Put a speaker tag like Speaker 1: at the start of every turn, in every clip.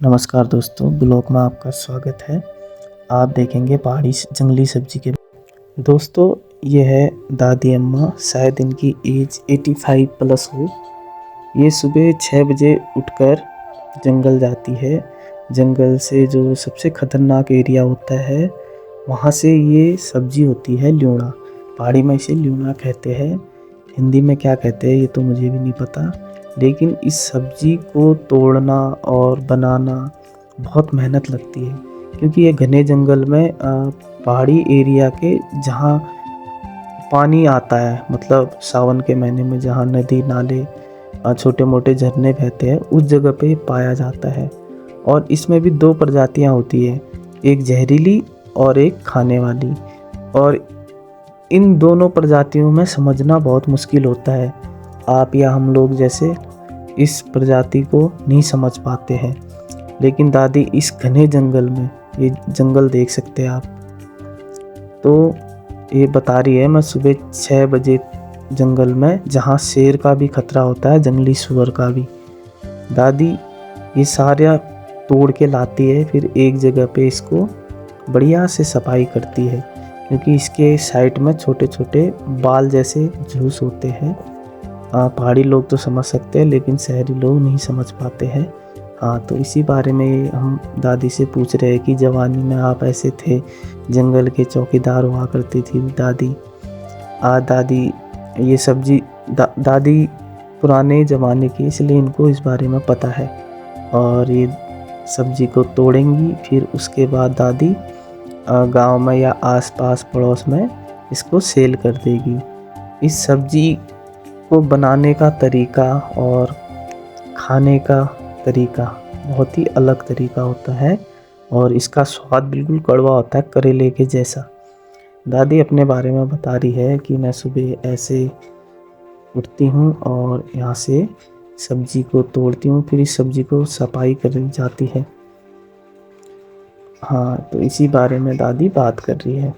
Speaker 1: नमस्कार दोस्तों, ब्लॉग में आपका स्वागत है। आप देखेंगे पहाड़ी जंगली सब्जी के। दोस्तों, ये है दादी अम्मा, शायद इनकी एज 85 प्लस हो। ये सुबह 6 बजे उठकर जंगल जाती है। जंगल से जो सबसे ख़तरनाक एरिया होता है वहाँ से ये सब्जी होती है ल्यूणा। पहाड़ी में इसे ल्यूणा कहते हैं, हिंदी में क्या कहते हैं ये तो मुझे भी नहीं पता। लेकिन इस सब्जी को तोड़ना और बनाना बहुत मेहनत लगती है, क्योंकि ये घने जंगल में पहाड़ी एरिया के जहाँ पानी आता है, मतलब सावन के महीने में जहाँ नदी नाले छोटे मोटे झरने बहते हैं उस जगह पे पाया जाता है। और इसमें भी 2 प्रजातियाँ होती है, एक जहरीली और एक खाने वाली। और इन दोनों प्रजातियों में समझना बहुत मुश्किल होता है। आप या हम लोग जैसे इस प्रजाति को नहीं समझ पाते हैं। लेकिन दादी इस घने जंगल में, ये जंगल देख सकते हैं आप, तो ये बता रही है मैं सुबह 6 बजे जंगल में, जहाँ शेर का भी खतरा होता है, जंगली सुअर का भी, दादी ये सारा तोड़ के लाती है। फिर एक जगह पे इसको बढ़िया से सफाई करती है, क्योंकि इसके साइड में छोटे छोटे बाल जैसे झूस होते हैं। पहाड़ी लोग तो समझ सकते हैं, लेकिन शहरी लोग नहीं समझ पाते हैं। तो इसी बारे में हम दादी से पूछ रहे हैं कि जवानी में आप ऐसे थे, जंगल के चौकीदार हुआ करती थी दादी। दादी ये सब्जी दादी पुराने ज़माने की, इसलिए इनको इस बारे में पता है। और ये सब्जी को तोड़ेंगी, फिर उसके बाद दादी गांव में या आसपास पड़ोस में इसको सेल कर देगी। इस सब्जी को बनाने का तरीका और खाने का तरीका बहुत ही अलग तरीका होता है, और इसका स्वाद बिल्कुल कड़वा होता है, करेले के जैसा। दादी अपने बारे में बता रही है कि मैं सुबह ऐसे उठती हूँ और यहाँ से सब्जी को तोड़ती हूँ, फिर इस सब्जी को सफाई करी जाती है। तो इसी बारे में दादी बात कर रही है।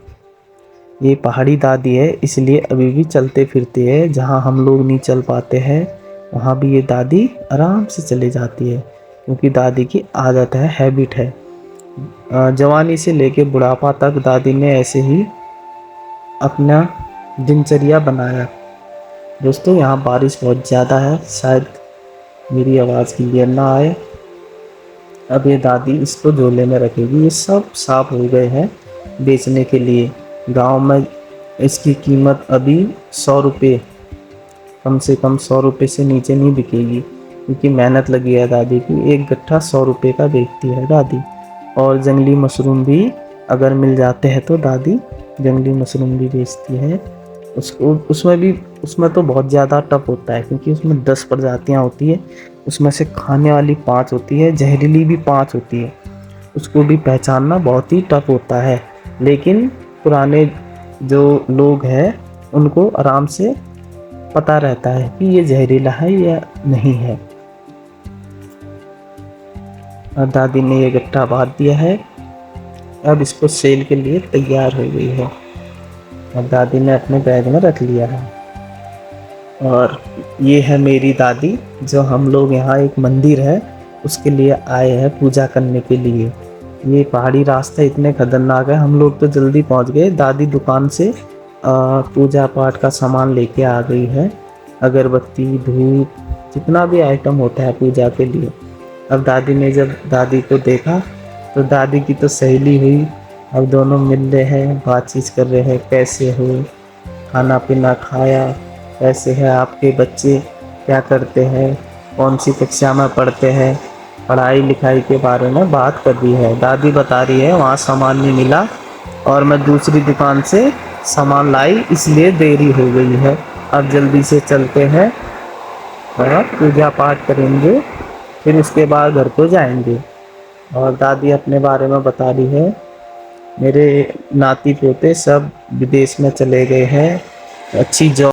Speaker 1: ये पहाड़ी दादी है, इसलिए अभी भी चलते फिरते है। जहाँ हम लोग नहीं चल पाते हैं वहाँ भी ये दादी आराम से चले जाती है, क्योंकि दादी की आदत है, हैबिट है। जवानी से लेके बुढ़ापा तक दादी ने ऐसे ही अपना दिनचर्या बनाया। दोस्तों, यहाँ बारिश बहुत ज़्यादा है, शायद मेरी आवाज़ क्लियर ना आए। अब ये दादी इसको झोले में रखेगी। ये सब साफ हो गए हैं बेचने के लिए। गांव में इसकी कीमत अभी 100 रुपये, कम से कम 100 रुपये से नीचे नहीं बिकेगी, क्योंकि मेहनत लगी है दादी की। एक गट्ठा 100 रुपये का बेचती है दादी। और जंगली मशरूम भी अगर मिल जाते हैं तो दादी जंगली मशरूम भी बेचती है। उसमें तो बहुत ज़्यादा टफ होता है, क्योंकि उसमें 10 प्रजातियाँ होती है। उसमें से खाने वाली 5 होती है, जहरीली भी 5 होती है। उसको भी पहचानना बहुत ही टफ होता है, लेकिन पुराने जो लोग हैं उनको आराम से पता रहता है कि ये जहरीला है या नहीं है। और दादी ने ये गट्टा बांध दिया है, अब इसको सेल के लिए तैयार हो गई है। अब दादी ने अपने बैग में रख लिया है। और ये है मेरी दादी, जो हम लोग यहाँ एक मंदिर है उसके लिए आए हैं पूजा करने के लिए। ये पहाड़ी रास्ता इतने खतरनाक है, हम लोग तो जल्दी पहुँच गए। दादी दुकान से पूजा पाठ का सामान लेके आ गई है, अगरबत्ती, धूप, जितना भी आइटम होता है पूजा के लिए। अब दादी ने जब दादी को देखा तो दादी की तो सहेली हुई। अब दोनों मिल रहे हैं, बातचीत कर रहे हैं, कैसे हो, खाना पीना खाया, कैसे है आपके बच्चे, क्या करते हैं, कौन सी कक्षा में पढ़ते हैं, पढ़ाई लिखाई के बारे में बात कर रही है। दादी बता रही है वहाँ सामान नहीं मिला और मैं दूसरी दुकान से सामान लाई, इसलिए देरी हो गई है। अब जल्दी से चलते हैं और पूजा पाठ करेंगे, फिर उसके बाद घर को जाएंगे। और दादी अपने बारे में बता रही है, मेरे नाती पोते सब विदेश में चले गए हैं, अच्छी जॉब